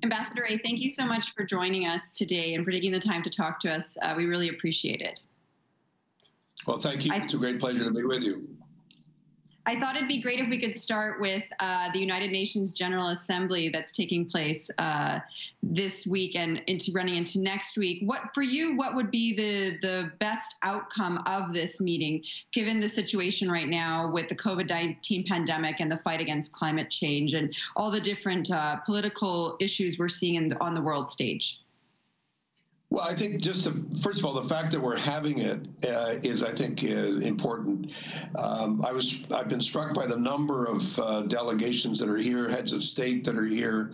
Ambassador Ray, thank you so much for joining us today and for taking the time to talk to us. We really appreciate it. Well, thank you. It's a great pleasure to be with you. I thought it'd be great if we could start with the United Nations General Assembly that's taking place this week and running into next week. For you, what would be the best outcome of this meeting, given the situation right now with the COVID-19 pandemic and the fight against climate change and all the different political issues we're seeing on the world stage? Well, I think first of all, the fact that we're having it is, I think, important. I've been struck by the number of delegations that are here, heads of state that are here.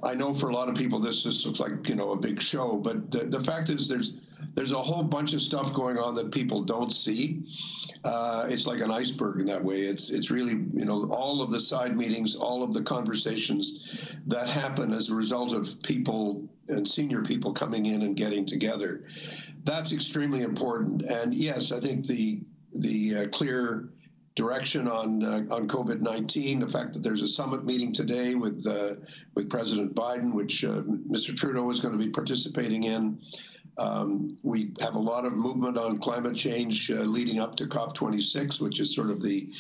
I know for a lot of people this just looks like, a big show, but the fact is there's a whole bunch of stuff going on that people don't see. It's like an iceberg in that way. It's really, all of the side meetings, all of the conversations that happen as a result of people and senior people coming in and getting together. That's extremely important. And yes, I think the clear direction on COVID-19, the fact that there's a summit meeting today with President Biden, which Mr. Trudeau is going to be participating in. We have a lot of movement on climate change leading up to COP26, which is sort of the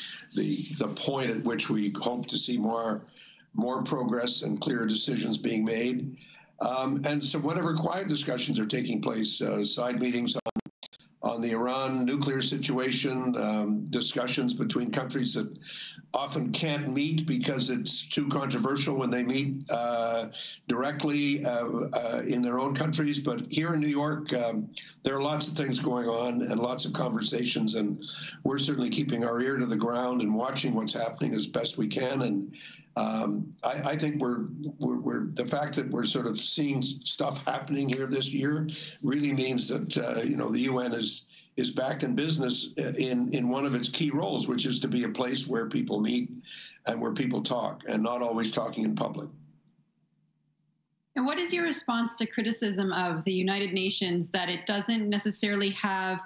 point at which we hope to see more progress and clearer decisions being made. And so whatever quiet discussions are taking place, side meetings on the Iran nuclear situation, discussions between countries that often can't meet because it's too controversial when they meet directly in their own countries. But here in New York, there are lots of things going on and lots of conversations, and we're certainly keeping our ear to the ground and watching what's happening as best we can. And I think the fact that we're sort of seeing stuff happening here this year really means that the UN is back in business in one of its key roles, which is to be a place where people meet and where people talk, and not always talking in public. And what is your response to criticism of the United Nations that it doesn't necessarily have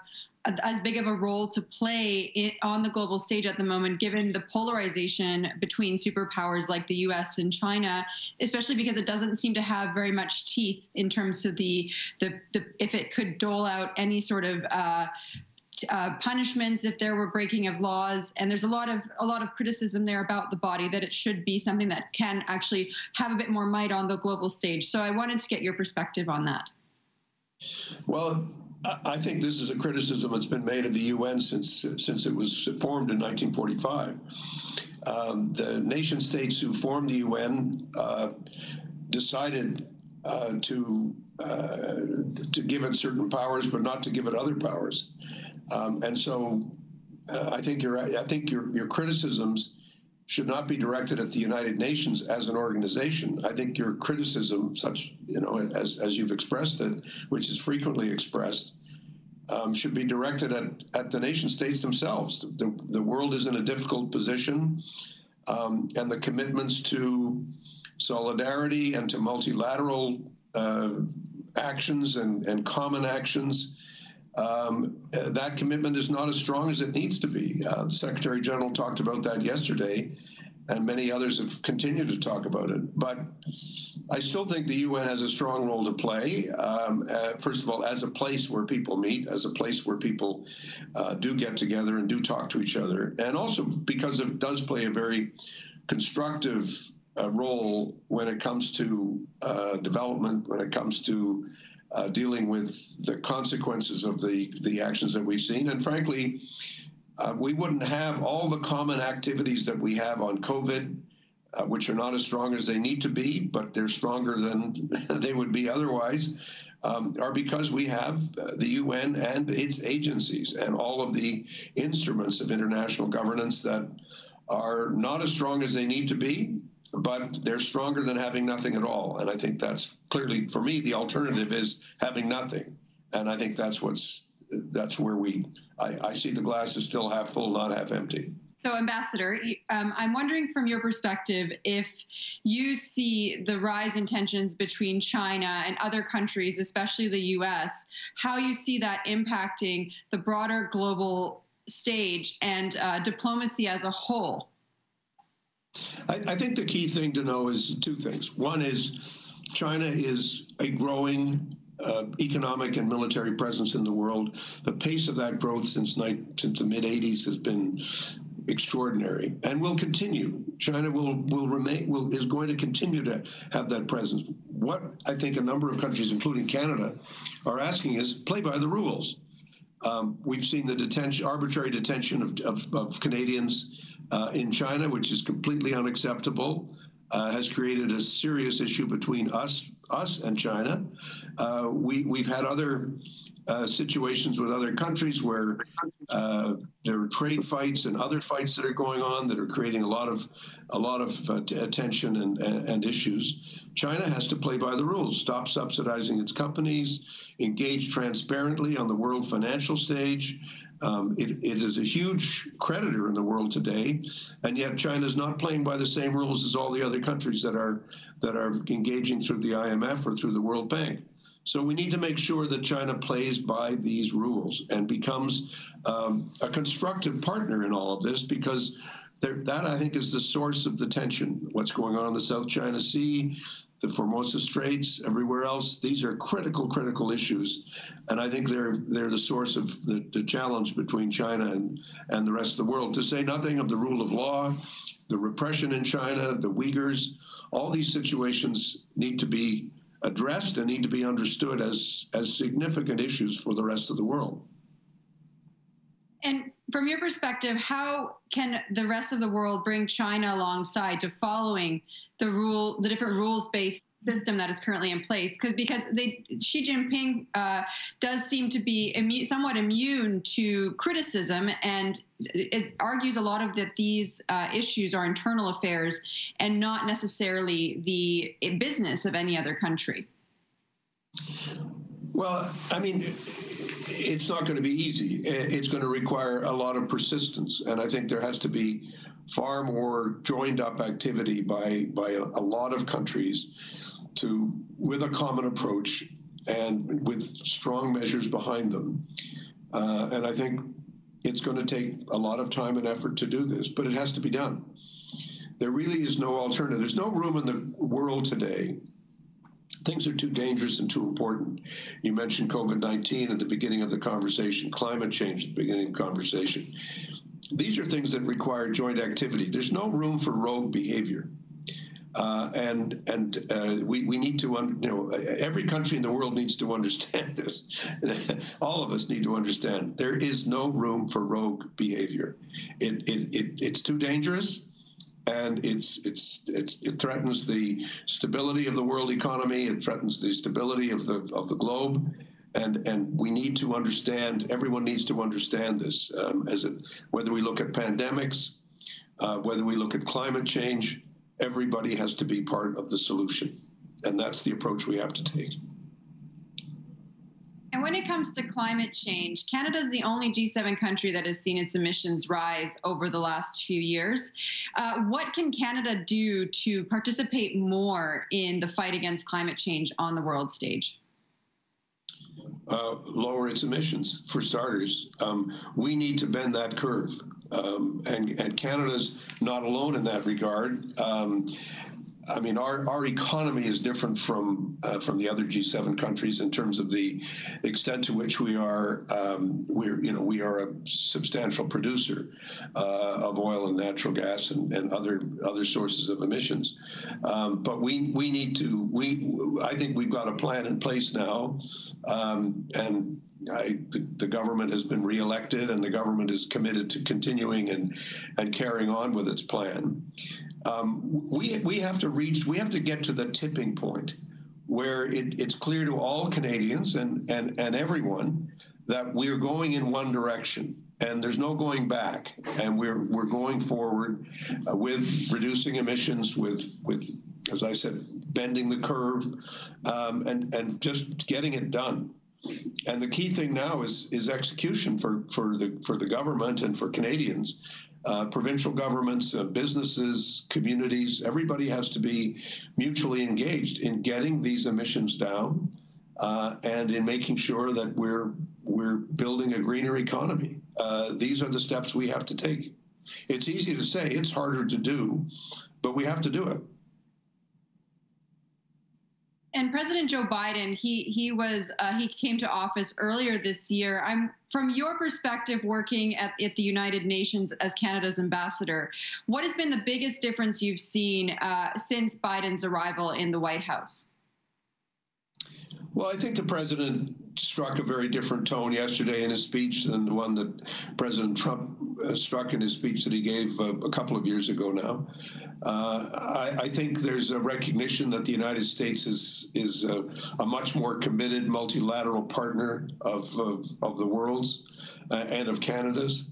as big of a role to play on the global stage at the moment, given the polarization between superpowers like the US and China, especially because it doesn't seem to have very much teeth in terms of if it could dole out any sort of punishments if there were breaking of laws. And there's a lot of criticism there about the body, that it should be something that can actually have a bit more might on the global stage. So I wanted to get your perspective on that. Well, I think this is a criticism that's been made of the UN since it was formed in 1945. The nation states who formed the UN decided to give it certain powers, but not to give it other powers. And so I think you're right. I think your criticisms should not be directed at the United Nations as an organization. I think your criticism, such as you've expressed it, which is frequently expressed, should be directed at the nation states themselves. The world is in a difficult position, and the commitments to solidarity and to multilateral actions and common actions, that commitment is not as strong as it needs to be. The Secretary General talked about that yesterday, and many others have continued to talk about it. But I still think the UN has a strong role to play, first of all, as a place where people meet, as a place where people do get together and do talk to each other, and also because it does play a very constructive role when it comes to development, when it comes to dealing with the consequences of the actions that we've seen. And frankly, we wouldn't have all the common activities that we have on COVID, which are not as strong as they need to be, but they're stronger than they would be otherwise, are because we have the UN and its agencies and all of the instruments of international governance that are not as strong as they need to be, but they're stronger than having nothing at all. And I think that's clearly, for me, the alternative is having nothing. And I think that's where I see the glass is still half full, not half empty. So, Ambassador, I'm wondering from your perspective if you see the rise in tensions between China and other countries, especially the US, how you see that impacting the broader global stage and diplomacy as a whole. I think the key thing to know is two things. One is China is a growing economic and military presence in the world. The pace of that growth since the mid-'80s has been extraordinary and will continue. China is going to continue to have that presence. What I think a number of countries, including Canada, are asking is play by the rules. We've seen the arbitrary detention of Canadians in China, which is completely unacceptable, has created a serious issue between us and China. We've had other situations with other countries where there are trade fights and other fights that are going on that are creating a lot of tension and issues. China has to play by the rules, stop subsidizing its companies, engage transparently on the world financial stage. It is a huge creditor in the world today, and yet China is not playing by the same rules as all the other countries that are engaging through the IMF or through the World Bank. So we need to make sure that China plays by these rules and becomes a constructive partner in all of this, because that, I think, is the source of the tension. What's going on in the South China Sea, the Formosa Straits, everywhere else, these are critical issues. And I think they're the source of the challenge between China and the rest of the world, to say nothing of the rule of law, the repression in China, the Uyghurs. All these situations need to be addressed and need to be understood as significant issues for the rest of the world. And from your perspective, how can the rest of the world bring China alongside to following the different rules-based system that is currently in place? Because Xi Jinping does seem to be somewhat immune to criticism, and it argues a lot of that these issues are internal affairs and not necessarily the business of any other country. Well, I mean, it's not going to be easy. It's going to require a lot of persistence, and I think there has to be far more joined up activity by a lot of countries with a common approach and with strong measures behind them. And I think it's going to take a lot of time and effort to do this, but it has to be done. There really is no alternative. There's no room in the world today. Things are too dangerous and too important. You mentioned COVID-19 at the beginning of the conversation, climate change at the beginning of the conversation. These are things that require joint activity. There's no room for rogue behavior. We need to, every country in the world needs to understand this. All of us need to understand there is no room for rogue behavior. It's too dangerous. And it threatens the stability of the world economy. It threatens the stability of the globe, and we need to understand. Everyone needs to understand this. Whether we look at pandemics, whether we look at climate change, everybody has to be part of the solution, and that's the approach we have to take. And when it comes to climate change, Canada is the only G7 country that has seen its emissions rise over the last few years. What can Canada do to participate more in the fight against climate change on the world stage? Lower its emissions, for starters. We need to bend that curve. And Canada's not alone in that regard. I mean, our economy is different from the other G7 countries in terms of the extent to which we are a substantial producer of oil and natural gas and other sources of emissions. But I think we've got a plan in place now, and the government has been reelected, and the government is committed to continuing and carrying on with its plan. We have to get to the tipping point where it's clear to all Canadians and everyone that we're going in one direction and there's no going back, and we're going forward with reducing emissions, with as I said, bending the curve, and just getting it done. And the key thing now is execution for the government and for Canadians. Provincial governments, businesses, communities, everybody has to be mutually engaged in getting these emissions down and in making sure that we're building a greener economy. These are the steps we have to take. It's easy to say, it's harder to do, but we have to do it. And President Joe Biden, he came to office earlier this year. From your perspective, working at the United Nations as Canada's ambassador, what has been the biggest difference you've seen since Biden's arrival in the White House? Well, I think the president struck a very different tone yesterday in his speech than the one that President Trump struck in his speech that he gave a couple of years ago now. I think there's a recognition that the United States is a much more committed multilateral partner of the world's and of Canada's,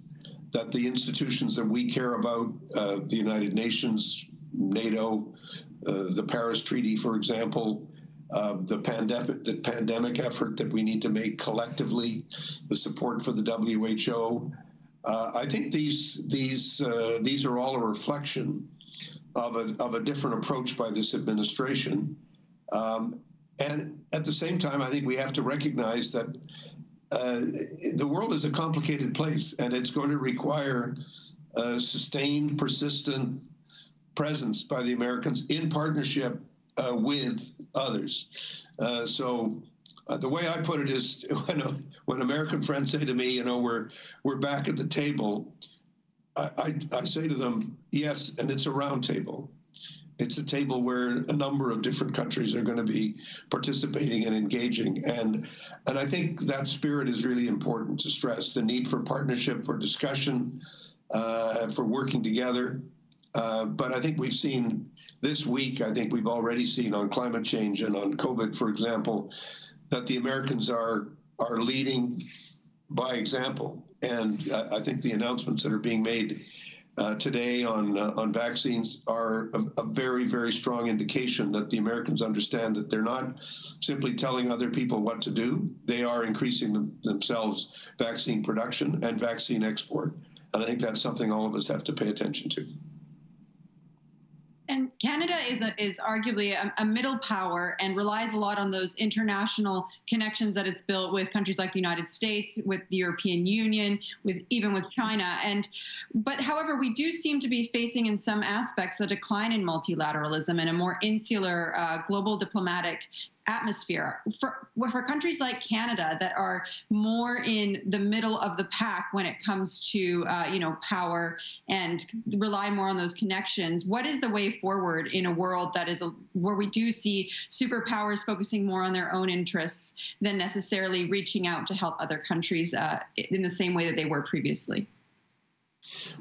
that the institutions that we care about, the United Nations, NATO, the Paris Treaty, for example, the pandemic effort that we need to make collectively, the support for the WHO. I think these are all a reflection of a different approach by this administration. And at the same time, I think we have to recognize that the world is a complicated place, and it's going to require a sustained, persistent presence by the Americans in partnership with others. So the way I put it is, when American friends say to me, we're back at the table, I say to them, yes, and it's a round table. It's a table where a number of different countries are going to be participating and engaging. And I think that spirit is really important to stress, the need for partnership, for discussion, for working together. But I think we've seen this week, I think we've already seen on climate change and on COVID, for example, that the Americans are leading by example. And I think the announcements that are being made today on vaccines are a very, very strong indication that the Americans understand that they're not simply telling other people what to do. They are increasing themselves vaccine production and vaccine export. And I think that's something all of us have to pay attention to. And Canada is arguably a middle power and relies a lot on those international connections that it's built with countries like the United States, with the European Union, even with China. But however, we do seem to be facing in some aspects a decline in multilateralism and a more insular global diplomatic atmosphere. For countries like Canada that are more in the middle of the pack when it comes to power and rely more on those connections, what is the way forward in a world that is where we do see superpowers focusing more on their own interests than necessarily reaching out to help other countries in the same way that they were previously?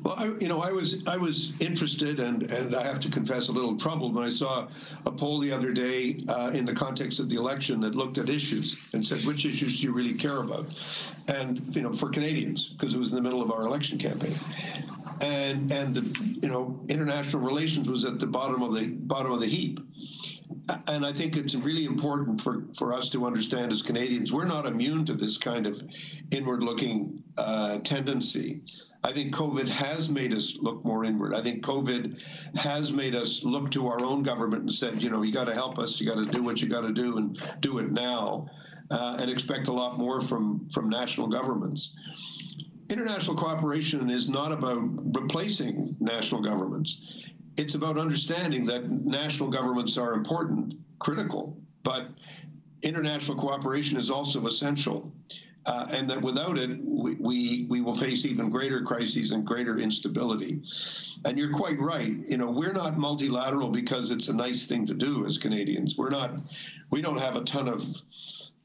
Well, I was interested and I have to confess a little troubled when I saw a poll the other day in the context of the election that looked at issues and said, which issues do you really care about? And for Canadians, because it was in the middle of our election campaign, and the international relations was at the bottom of the heap. And I think it's really important for us to understand as Canadians, we're not immune to this kind of inward-looking tendency. I think COVID has made us look more inward. I think COVID has made us look to our own government and said, you got to help us. You got to do what you got to do and do it now, and expect a lot more from national governments. International cooperation is not about replacing national governments. It's about understanding that national governments are important, critical, but international cooperation is also essential. And that without it, we will face even greater crises and greater instability. And you're quite right. We're not multilateral because it's a nice thing to do as Canadians. We don't have a ton of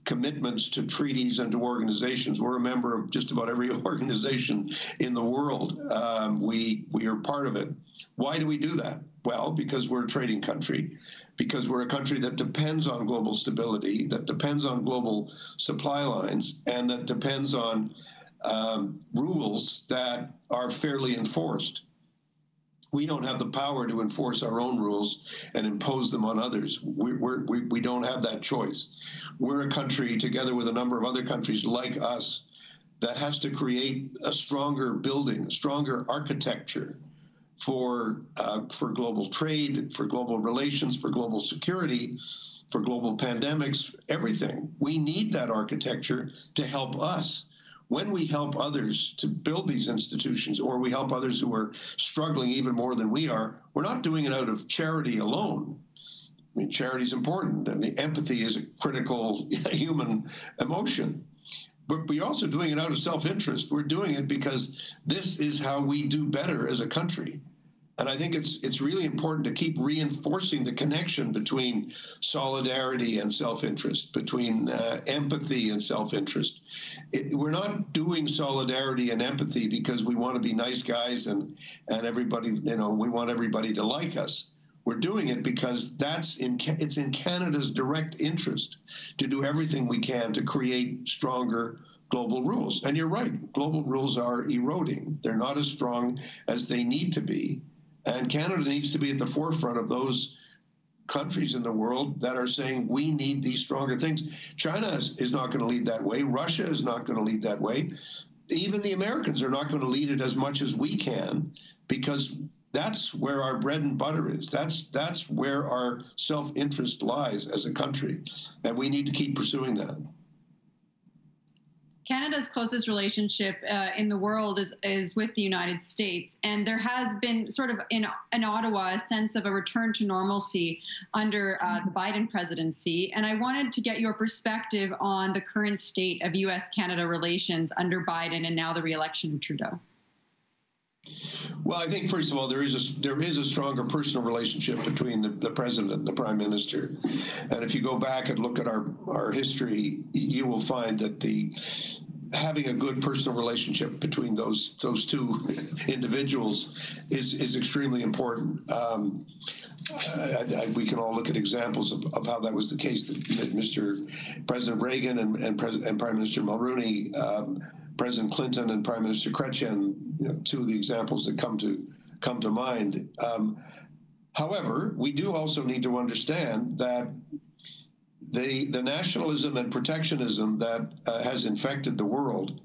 commitments to treaties and to organizations. We're a member of just about every organization in the world. We are part of it. Why do we do that? Well, because we're a trading country, because we're a country that depends on global stability, that depends on global supply lines, and that depends on rules that are fairly enforced. We don't have the power to enforce our own rules and impose them on others. We don't have that choice. We're a country, together with a number of other countries like us, that has to create a stronger building, a stronger architecture for global trade, for global relations, for global security, for global pandemics, everything. We need that architecture to help us. When we help others to build these institutions, or we help others who are struggling even more than we are, we're not doing it out of charity alone. I mean, charity is important. I mean, empathy is a critical human emotion. But we're also doing it out of self-interest. We're doing it because this is how we do better as a country. And I think it's really important to keep reinforcing the connection between solidarity and self-interest, between empathy and self-interest. We're not doing solidarity and empathy because we want to be nice guys and everybody, we want everybody to like us. We're doing it because it's in Canada's direct interest to do everything we can to create stronger global rules. And you're right, global rules are eroding. They're not as strong as they need to be. And Canada needs to be at the forefront of those countries in the world that are saying we need these stronger things. China is not going to lead that way. Russia is not going to lead that way. Even the Americans are not going to lead it as much as we can, because that's where our bread and butter is. That's where our self-interest lies as a country. And we need to keep pursuing that. Canada's closest relationship in the world is with the United States. And there has been sort of in Ottawa a sense of a return to normalcy under the Biden presidency. And I wanted to get your perspective on the current state of U.S.-Canada relations under Biden and now the re-election of Trudeau. Well, I think, first of all, there is a stronger personal relationship between the president and the prime minister. And if you go back and look at our history, you will find that having a good personal relationship between those two individuals is extremely important. We can all look at examples of how that was the case. That President Reagan and Prime Minister Mulroney, President Clinton and Prime Minister Chrétien, two of the examples that come to mind. However, we do also need to understand that the nationalism and protectionism that has infected the world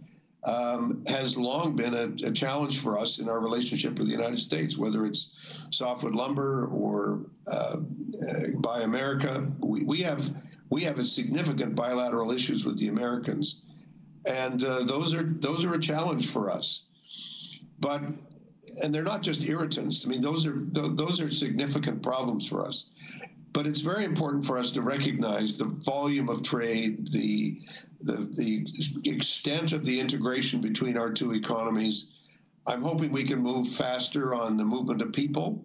has long been a challenge for us in our relationship with the United States, whether it's softwood lumber or Buy America. We have a significant bilateral issues with the Americans. And those are a challenge for us, and they're not just irritants. I mean, those are significant problems for us. But it's very important for us to recognize the volume of trade, the extent of the integration between our two economies. I'm hoping we can move faster on the movement of people.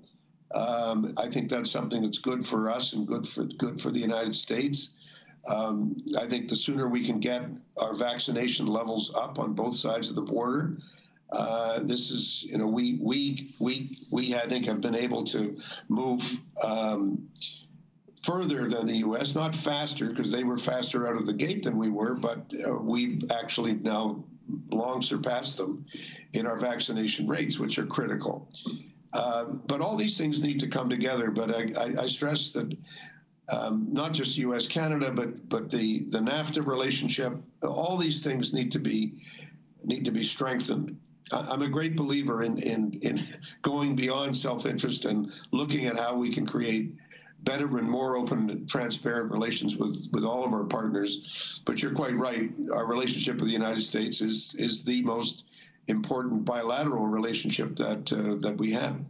I think that's something that's good for us and good for the United States. I think the sooner we can get our vaccination levels up on both sides of the border, this is, we I think have been able to move further than the U.S., not faster, because they were faster out of the gate than we were, but we've actually now long surpassed them in our vaccination rates, which are critical. But all these things need to come together. But I stress that not just U.S.-Canada, but the NAFTA relationship, all these things need to be strengthened. I'm a great believer in going beyond self-interest and looking at how we can create better and more open and transparent relations with all of our partners. But you're quite right. Our relationship with the United States is the most important bilateral relationship that we have.